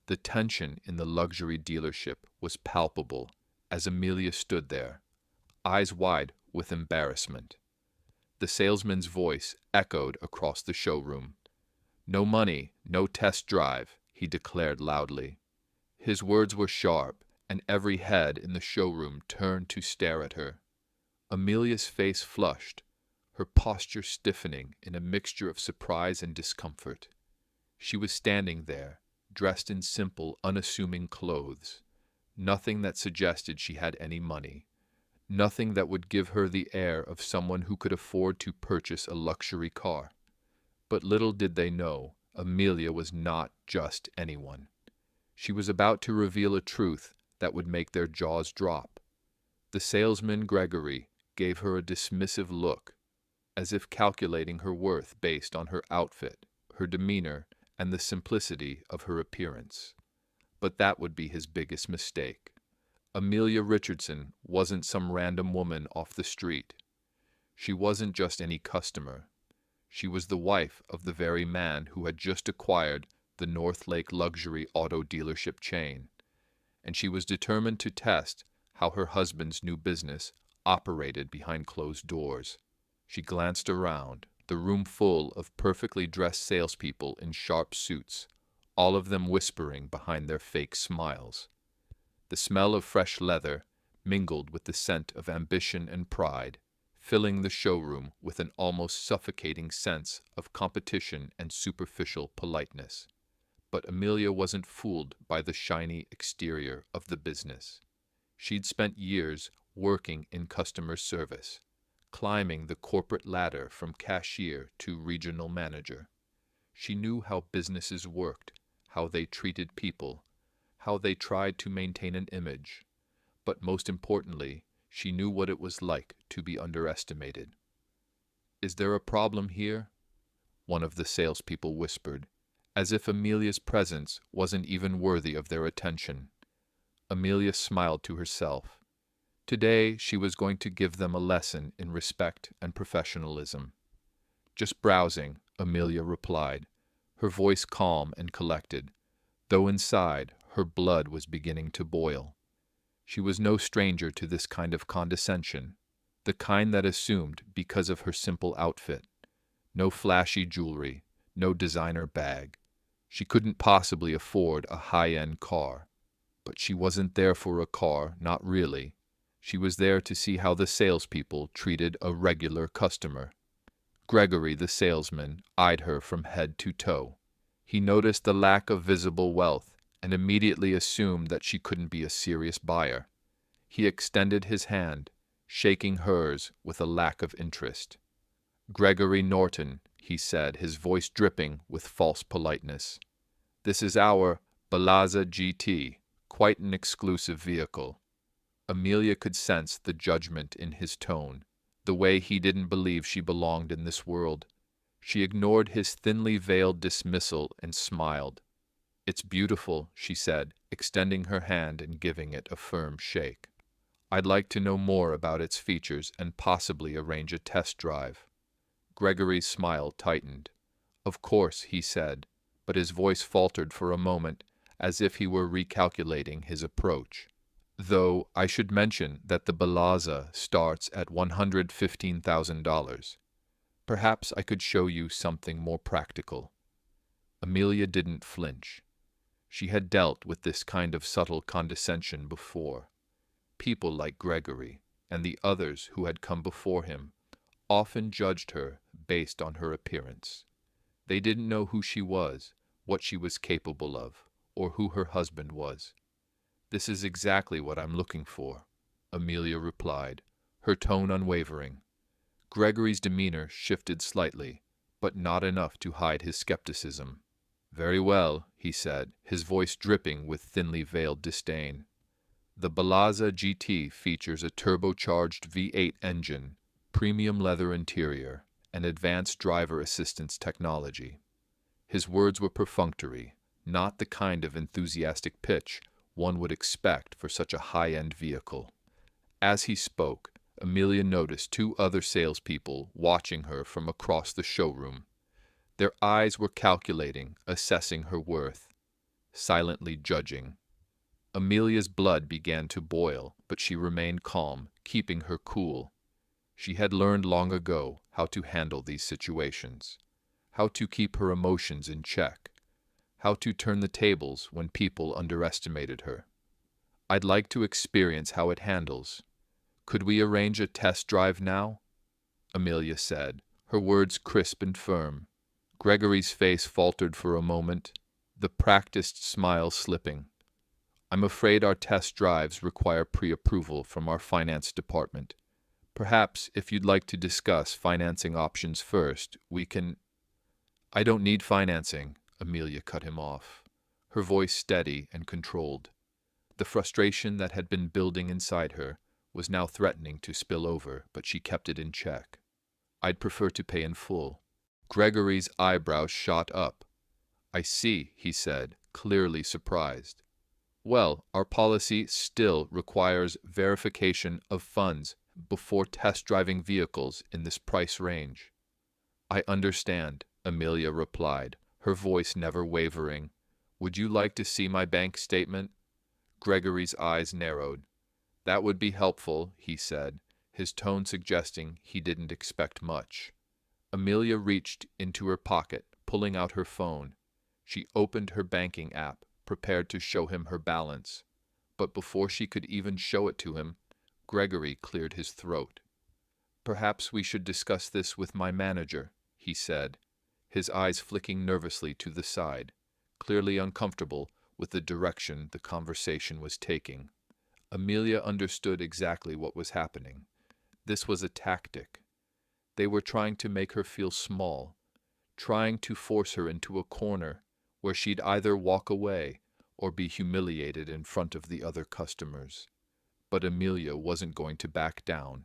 The tension in the luxury dealership was palpable as Amelia stood there, eyes wide with embarrassment. The salesman's voice echoed across the showroom. "No money, no test drive," he declared loudly. His words were sharp, and every head in the showroom turned to stare at her. Amelia's face flushed, her posture stiffening in a mixture of surprise and discomfort. She was standing there, dressed in simple, unassuming clothes, nothing that suggested she had any money, nothing that would give her the air of someone who could afford to purchase a luxury car. But little did they know, Amelia was not just anyone. She was about to reveal a truth that would make their jaws drop. The salesman, Gregory, gave her a dismissive look, as if calculating her worth based on her outfit, her demeanor, and the simplicity of her appearance. But that would be his biggest mistake. Amelia Richardson wasn't some random woman off the street. She wasn't just any customer. She was the wife of the very man who had just acquired the North Lake luxury auto dealership chain, and she was determined to test how her husband's new business operated behind closed doors. She glanced around, the room full of perfectly dressed salespeople in sharp suits, all of them whispering behind their fake smiles. The smell of fresh leather mingled with the scent of ambition and pride, filling the showroom with an almost suffocating sense of competition and superficial politeness. But Amelia wasn't fooled by the shiny exterior of the business. She'd spent years working in customer service, climbing the corporate ladder from cashier to regional manager. She knew how businesses worked, how they treated people, how they tried to maintain an image. But most importantly, she knew what it was like to be underestimated. "Is there a problem here?" one of the salespeople whispered, as if Amelia's presence wasn't even worthy of their attention. Amelia smiled to herself. Today she was going to give them a lesson in respect and professionalism. "Just browsing," Amelia replied, her voice calm and collected, though inside her blood was beginning to boil. She was no stranger to this kind of condescension, the kind that assumed because of her simple outfit. No flashy jewelry, no designer bag. She couldn't possibly afford a high-end car. But she wasn't there for a car, not really. She was there to see how the salespeople treated a regular customer. Gregory, the salesman, eyed her from head to toe. He noticed the lack of visible wealth and immediately assumed that she couldn't be a serious buyer. He extended his hand, shaking hers with a lack of interest. "Gregory Norton," he said, his voice dripping with false politeness. "This is our Balaza GT, quite an exclusive vehicle." Amelia could sense the judgment in his tone, the way he didn't believe she belonged in this world. She ignored his thinly veiled dismissal and smiled. "It's beautiful," she said, extending her hand and giving it a firm shake. "I'd like to know more about its features and possibly arrange a test drive." Gregory's smile tightened. "Of course," he said, but his voice faltered for a moment, as if he were recalculating his approach. "Though I should mention that the Balaza starts at $115,000. Perhaps I could show you something more practical." Amelia didn't flinch. She had dealt with this kind of subtle condescension before. People like Gregory, and the others who had come before him, often judged her based on her appearance. They didn't know who she was, what she was capable of, or who her husband was. "This is exactly what I'm looking for," Amelia replied, her tone unwavering. Gregory's demeanor shifted slightly, but not enough to hide his skepticism. "Very well," he said, his voice dripping with thinly veiled disdain. "The Balaza GT features a turbocharged V8 engine, premium leather interior, and advanced driver assistance technology." His words were perfunctory, not the kind of enthusiastic pitch one would expect for such a high-end vehicle. As he spoke, Amelia noticed two other salespeople watching her from across the showroom. Their eyes were calculating, assessing her worth. silently judging. Amelia's blood began to boil, but she remained calm, keeping her cool. She had learned long ago how to handle these situations, how to keep her emotions in check, how to turn the tables when people underestimated her. I'd like to experience how it handles. Could we arrange a test drive now? Amelia said, her words crisp and firm. Gregory's face faltered for a moment, the practiced smile slipping. I'm afraid our test drives require pre-approval from our finance department. Perhaps if you'd like to discuss financing options first, we can— I don't need financing, Amelia cut him off, her voice steady and controlled. The frustration that had been building inside her was now threatening to spill over, but she kept it in check. I'd prefer to pay in full. Gregory's eyebrows shot up. I see, he said, clearly surprised. Well, our policy still requires verification of funds before test driving vehicles in this price range. I understand, Amelia replied, her voice never wavering. Would you like to see my bank statement? Gregory's eyes narrowed. That would be helpful, he said, his tone suggesting he didn't expect much. Amelia reached into her pocket, pulling out her phone. She opened her banking app, prepared to show him her balance. But before she could even show it to him, Gregory cleared his throat. Perhaps we should discuss this with my manager, he said, his eyes flicking nervously to the side, clearly uncomfortable with the direction the conversation was taking. Amelia understood exactly what was happening. This was a tactic. They were trying to make her feel small, trying to force her into a corner where she'd either walk away or be humiliated in front of the other customers. But Amelia wasn't going to back down.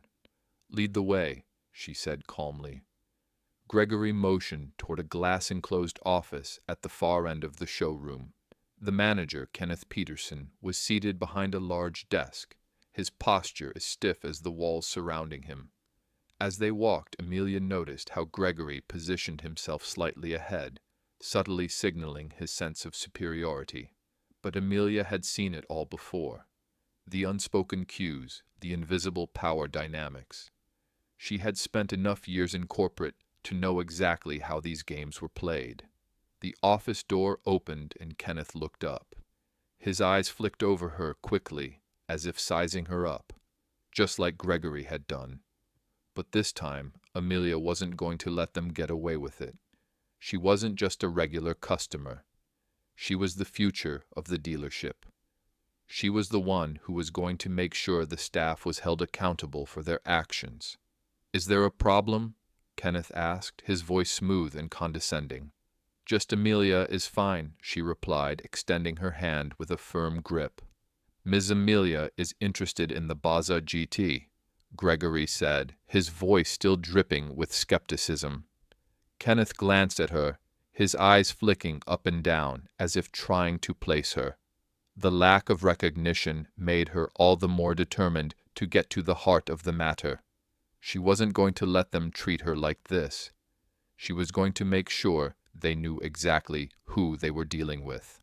Lead the way, she said calmly. Gregory motioned toward a glass-enclosed office at the far end of the showroom. The manager, Kenneth Peterson, was seated behind a large desk, his posture as stiff as the walls surrounding him. As they walked, Amelia noticed how Gregory positioned himself slightly ahead, subtly signaling his sense of superiority. But Amelia had seen it all before. The unspoken cues, the invisible power dynamics. She had spent enough years in corporate to know exactly how these games were played. The office door opened and Kenneth looked up. His eyes flicked over her quickly, as if sizing her up, just like Gregory had done. But this time, Amelia wasn't going to let them get away with it. She wasn't just a regular customer. She was the future of the dealership. She was the one who was going to make sure the staff was held accountable for their actions. Is there a problem? Kenneth asked, his voice smooth and condescending. Just Amelia is fine, she replied, extending her hand with a firm grip. Ms. Amelia is interested in the Baza GT, Gregory said, his voice still dripping with skepticism. Kenneth glanced at her, his eyes flicking up and down as if trying to place her. The lack of recognition made her all the more determined to get to the heart of the matter. She wasn't going to let them treat her like this. She was going to make sure they knew exactly who they were dealing with.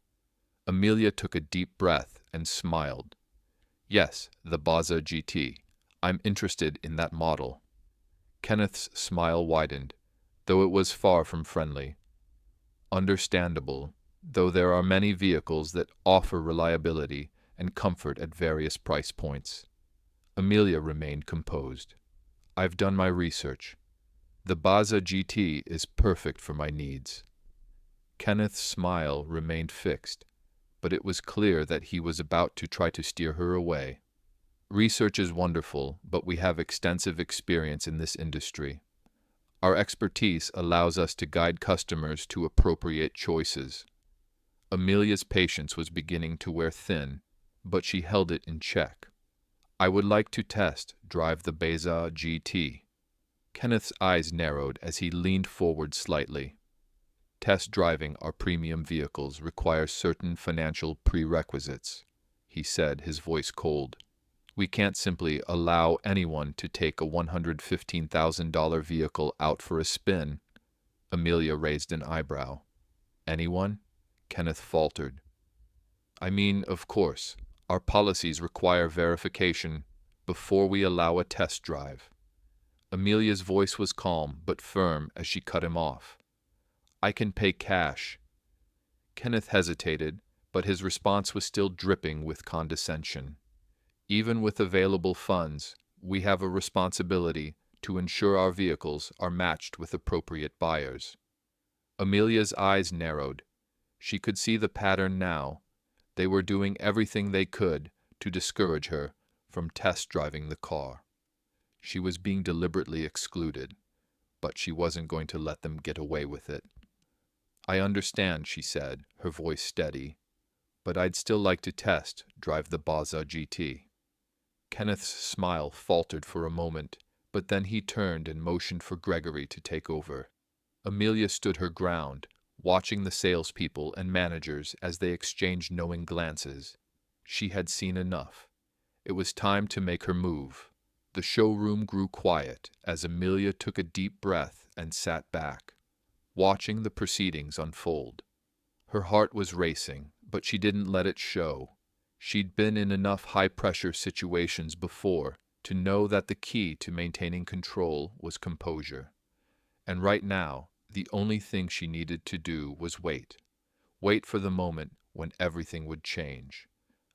Amelia took a deep breath and smiled. Yes, the Baza GT. I'm interested in that model. Kenneth's smile widened, though it was far from friendly. Understandable, though there are many vehicles that offer reliability and comfort at various price points. Amelia remained composed. I've done my research. The Baza GT is perfect for my needs. Kenneth's smile remained fixed, but it was clear that he was about to try to steer her away. Research is wonderful, but we have extensive experience in this industry. Our expertise allows us to guide customers to appropriate choices. Amelia's patience was beginning to wear thin, but she held it in check. I would like to test drive the Baza GT. Kenneth's eyes narrowed as he leaned forward slightly. Test driving our premium vehicles requires certain financial prerequisites, he said, his voice cold. We can't simply allow anyone to take a $115,000 vehicle out for a spin. Amelia raised an eyebrow. Anyone? Kenneth faltered. I mean, of course, our policies require verification before we allow a test drive. Amelia's voice was calm but firm as she cut him off. I can pay cash. Kenneth hesitated, but his response was still dripping with condescension. Even with available funds, we have a responsibility to ensure our vehicles are matched with appropriate buyers. Amelia's eyes narrowed. She could see the pattern now. They were doing everything they could to discourage her from test driving the car. She was being deliberately excluded, but she wasn't going to let them get away with it. I understand, she said, her voice steady, but I'd still like to test drive the Baza GT. Kenneth's smile faltered for a moment, but then he turned and motioned for Gregory to take over. Amelia stood her ground, watching the salespeople and managers as they exchanged knowing glances. She had seen enough. It was time to make her move. The showroom grew quiet as Amelia took a deep breath and sat back, watching the proceedings unfold. Her heart was racing, but she didn't let it show. She'd been in enough high-pressure situations before to know that the key to maintaining control was composure. And right now, the only thing she needed to do was wait. Wait for the moment when everything would change.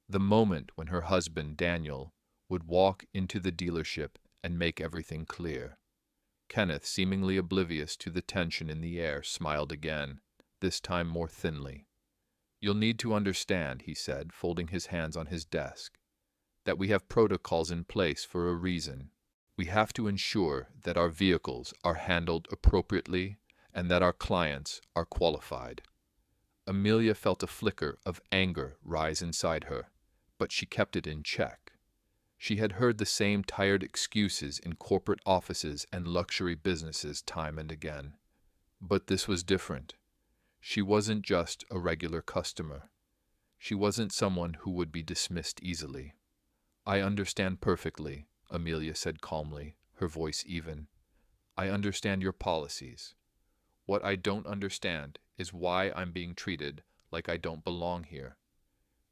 The moment when her husband, Daniel, would walk into the dealership and make everything clear. Kenneth, seemingly oblivious to the tension in the air, smiled again, this time more thinly. You'll need to understand, he said, folding his hands on his desk, that we have protocols in place for a reason. We have to ensure that our vehicles are handled appropriately and that our clients are qualified. Amelia felt a flicker of anger rise inside her, but she kept it in check. She had heard the same tired excuses in corporate offices and luxury businesses time and again. But this was different. She wasn't just a regular customer. She wasn't someone who would be dismissed easily. I understand perfectly, Amelia said calmly, her voice even. I understand your policies. What I don't understand is why I'm being treated like I don't belong here.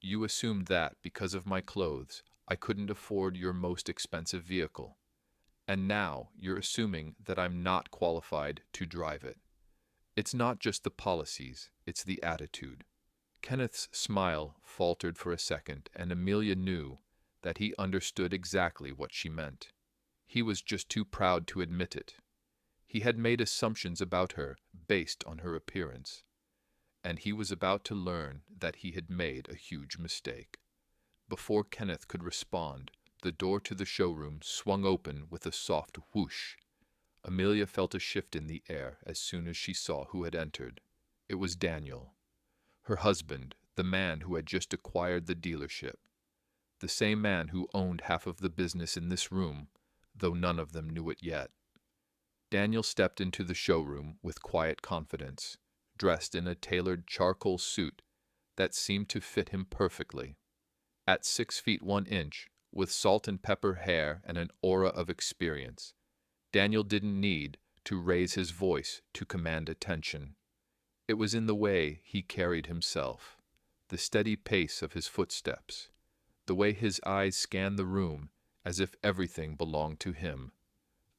You assumed that because of my clothes, I couldn't afford your most expensive vehicle. And now you're assuming that I'm not qualified to drive it. It's not just the policies, it's the attitude. Kenneth's smile faltered for a second, and Amelia knew that he understood exactly what she meant. He was just too proud to admit it. He had made assumptions about her based on her appearance, and he was about to learn that he had made a huge mistake. Before Kenneth could respond, the door to the showroom swung open with a soft whoosh. Amelia felt a shift in the air as soon as she saw who had entered. It was Daniel, her husband, the man who had just acquired the dealership, the same man who owned half of the business in this room, though none of them knew it yet. Daniel stepped into the showroom with quiet confidence, dressed in a tailored charcoal suit that seemed to fit him perfectly. At 6 feet 1 inch, with salt and pepper hair and an aura of experience, Daniel didn't need to raise his voice to command attention. It was in the way he carried himself, the steady pace of his footsteps, the way his eyes scanned the room as if everything belonged to him.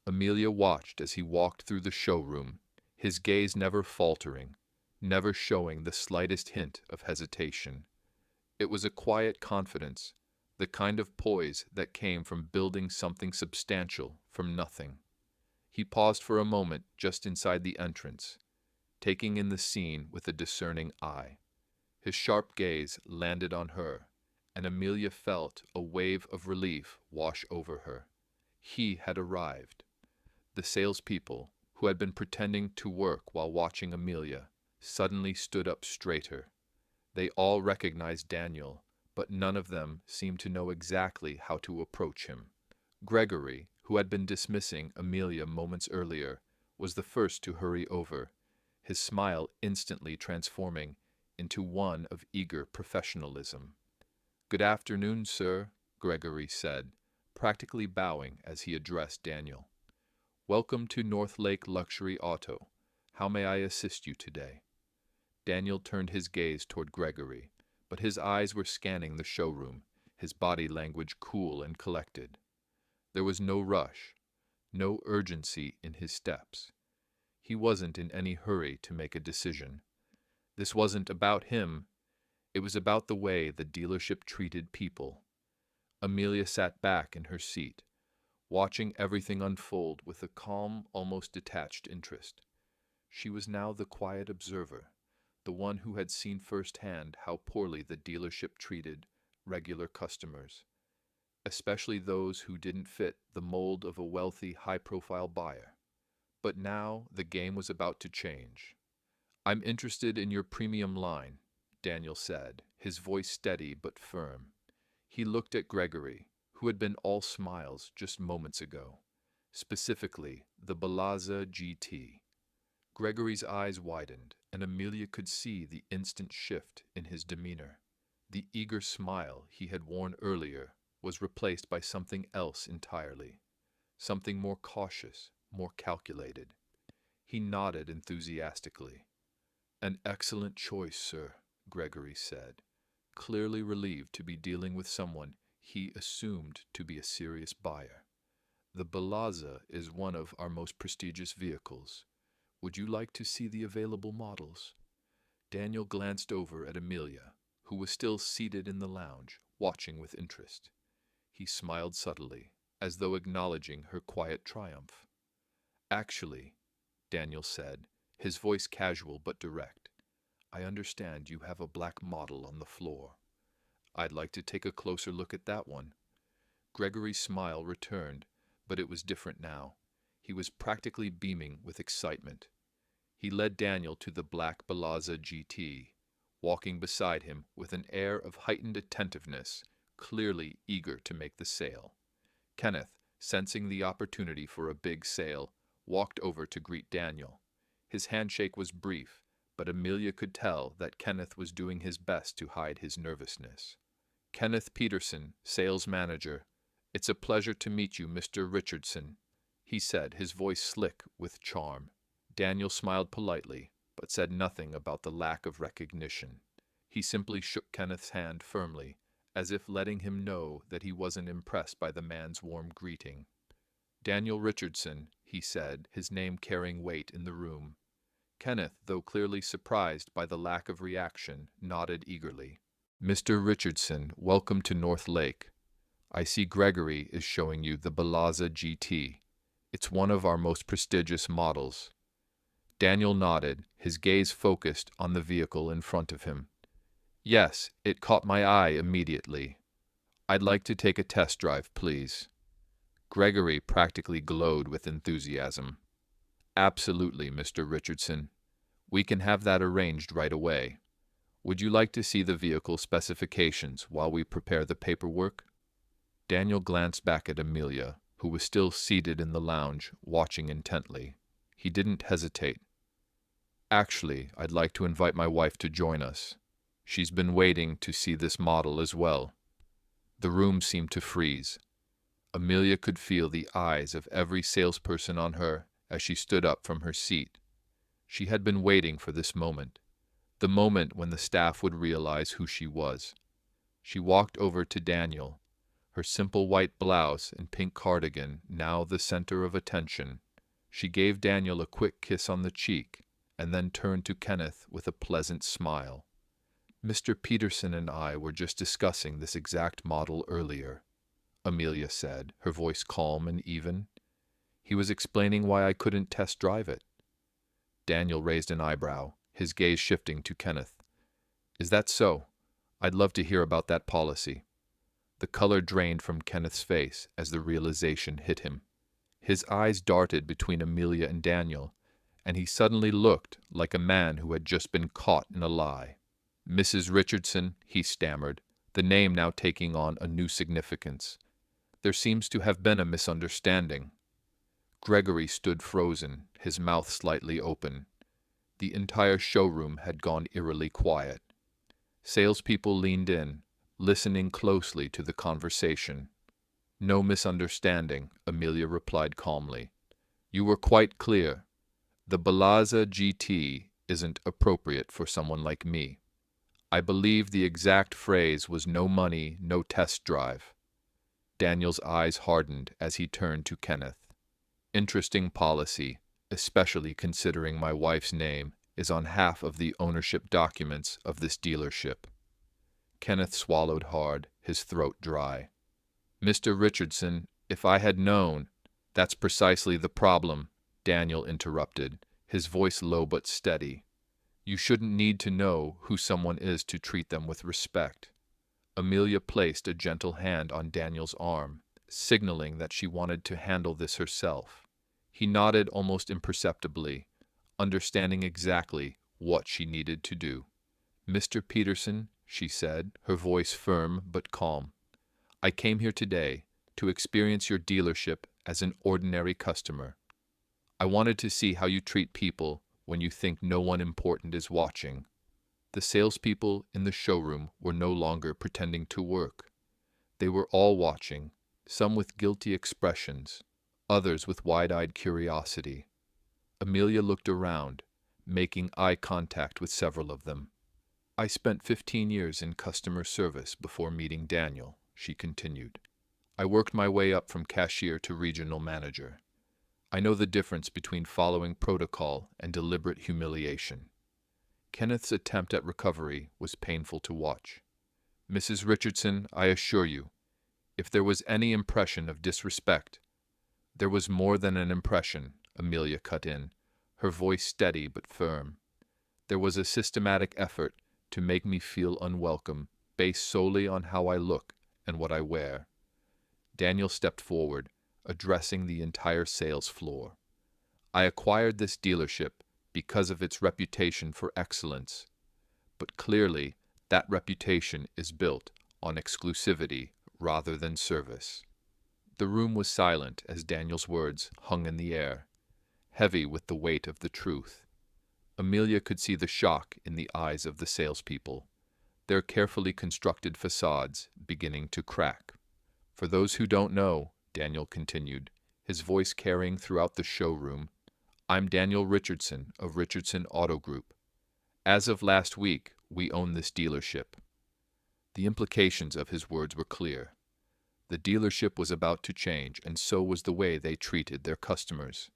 Amelia watched as he walked through the showroom, his gaze never faltering, never showing the slightest hint of hesitation. It was a quiet confidence, the kind of poise that came from building something substantial from nothing. He paused for a moment just inside the entrance, taking in the scene with a discerning eye. His sharp gaze landed on her, and Amelia felt a wave of relief wash over her. He had arrived. The salespeople, who had been pretending to work while watching Amelia, suddenly stood up straighter. They all recognized Daniel, but none of them seemed to know exactly how to approach him. Gregory, who had been dismissing Amelia moments earlier, was the first to hurry over, his smile instantly transforming into one of eager professionalism. "Good afternoon, sir," Gregory said, practically bowing as he addressed Daniel. "Welcome to North Lake Luxury Auto. How may I assist you today?" Daniel turned his gaze toward Gregory, but his eyes were scanning the showroom, his body language cool and collected. There was no rush, no urgency in his steps. He wasn't in any hurry to make a decision. This wasn't about him, it was about the way the dealership treated people. Amelia sat back in her seat, watching everything unfold with a calm, almost detached interest. She was now the quiet observer, the one who had seen firsthand how poorly the dealership treated regular customers, especially those who didn't fit the mold of a wealthy, high-profile buyer. But now the game was about to change. "I'm interested in your premium line," Daniel said, his voice steady but firm. He looked at Gregory, who had been all smiles just moments ago, specifically the Balaza GT. Gregory's eyes widened, and Amelia could see the instant shift in his demeanor. The eager smile he had worn earlier was replaced by something else entirely, something more cautious, more calculated. He nodded enthusiastically. "An excellent choice, sir," Gregory said, clearly relieved to be dealing with someone he assumed to be a serious buyer. "The Balaza is one of our most prestigious vehicles. Would you like to see the available models?" Daniel glanced over at Amelia, who was still seated in the lounge, watching with interest. He smiled subtly, as though acknowledging her quiet triumph. "Actually," Daniel said, his voice casual but direct, "I understand you have a black model on the floor. I'd like to take a closer look at that one." Gregory's smile returned, but it was different now. He was practically beaming with excitement. He led Daniel to the black Balaza GT, walking beside him with an air of heightened attentiveness, clearly eager to make the sale. Kenneth, sensing the opportunity for a big sale, walked over to greet Daniel. His handshake was brief, but Amelia could tell that Kenneth was doing his best to hide his nervousness. "Kenneth Peterson, sales manager. It's a pleasure to meet you, Mr. Richardson," he said, his voice slick with charm. Daniel smiled politely, but said nothing about the lack of recognition. He simply shook Kenneth's hand firmly, as if letting him know that he wasn't impressed by the man's warm greeting. "Daniel Richardson," he said, his name carrying weight in the room. Kenneth, though clearly surprised by the lack of reaction, nodded eagerly. "Mr. Richardson, welcome to North Lake. I see Gregory is showing you the Balaza GT. It's one of our most prestigious models." Daniel nodded, his gaze focused on the vehicle in front of him. "Yes, it caught my eye immediately. I'd like to take a test drive, please." Gregory practically glowed with enthusiasm. "Absolutely, Mr. Richardson. We can have that arranged right away. Would you like to see the vehicle specifications while we prepare the paperwork?" Daniel glanced back at Amelia, who was still seated in the lounge, watching intently. He didn't hesitate. "Actually, I'd like to invite my wife to join us. She's been waiting to see this model as well." The room seemed to freeze. Amelia could feel the eyes of every salesperson on her as she stood up from her seat. She had been waiting for this moment, the moment when the staff would realize who she was. She walked over to Daniel, her simple white blouse and pink cardigan now the center of attention. She gave Daniel a quick kiss on the cheek, and then turned to Kenneth with a pleasant smile. "Mr. Peterson and I were just discussing this exact model earlier," Amelia said, her voice calm and even. "He was explaining why I couldn't test drive it." Daniel raised an eyebrow, his gaze shifting to Kenneth. "Is that so? I'd love to hear about that policy." The color drained from Kenneth's face as the realization hit him. His eyes darted between Amelia and Daniel, and he suddenly looked like a man who had just been caught in a lie. "Mrs. Richardson," he stammered, the name now taking on a new significance. "There seems to have been a misunderstanding." Gregory stood frozen, his mouth slightly open. The entire showroom had gone eerily quiet. Salespeople leaned in, listening closely to the conversation. "No misunderstanding," Amelia replied calmly. "You were quite clear. The Balaza GT isn't appropriate for someone like me. I believe the exact phrase was "no money, no test drive." Daniel's eyes hardened as he turned to Kenneth. Interesting policy, especially considering my wife's name is on half of the ownership documents of this dealership. Kenneth swallowed hard, his throat dry. Mr. Richardson, if I had known— That's precisely the problem, Daniel interrupted, his voice low but steady. You shouldn't need to know who someone is to treat them with respect. Amelia placed a gentle hand on Daniel's arm, signaling that she wanted to handle this herself. He nodded almost imperceptibly, understanding exactly what she needed to do. Mr. Peterson, she said, her voice firm but calm, I came here today to experience your dealership as an ordinary customer. I wanted to see how you treat people when you think no one important is watching. The salespeople in the showroom were no longer pretending to work. They were all watching, some with guilty expressions, others with wide-eyed curiosity. Amelia looked around, making eye contact with several of them. I spent 15 years in customer service before meeting Daniel, she continued. I worked my way up from cashier to regional manager. I know the difference between following protocol and deliberate humiliation. Kenneth's attempt at recovery was painful to watch. Mrs. Richardson, I assure you, if there was any impression of disrespect— There was more than an impression, Amelia cut in, her voice steady but firm. There was a systematic effort to make me feel unwelcome, based solely on how I look and what I wear. Daniel stepped forward, addressing the entire sales floor. I acquired this dealership because of its reputation for excellence, but clearly that reputation is built on exclusivity rather than service. The room was silent as Daniel's words hung in the air, heavy with the weight of the truth. Amelia could see the shock in the eyes of the salespeople, their carefully constructed facades beginning to crack. For those who don't know, Daniel continued, his voice carrying throughout the showroom, I'm Daniel Richardson of Richardson Auto Group. As of last week, we own this dealership. The implications of his words were clear. The dealership was about to change, and so was the way they treated their customers.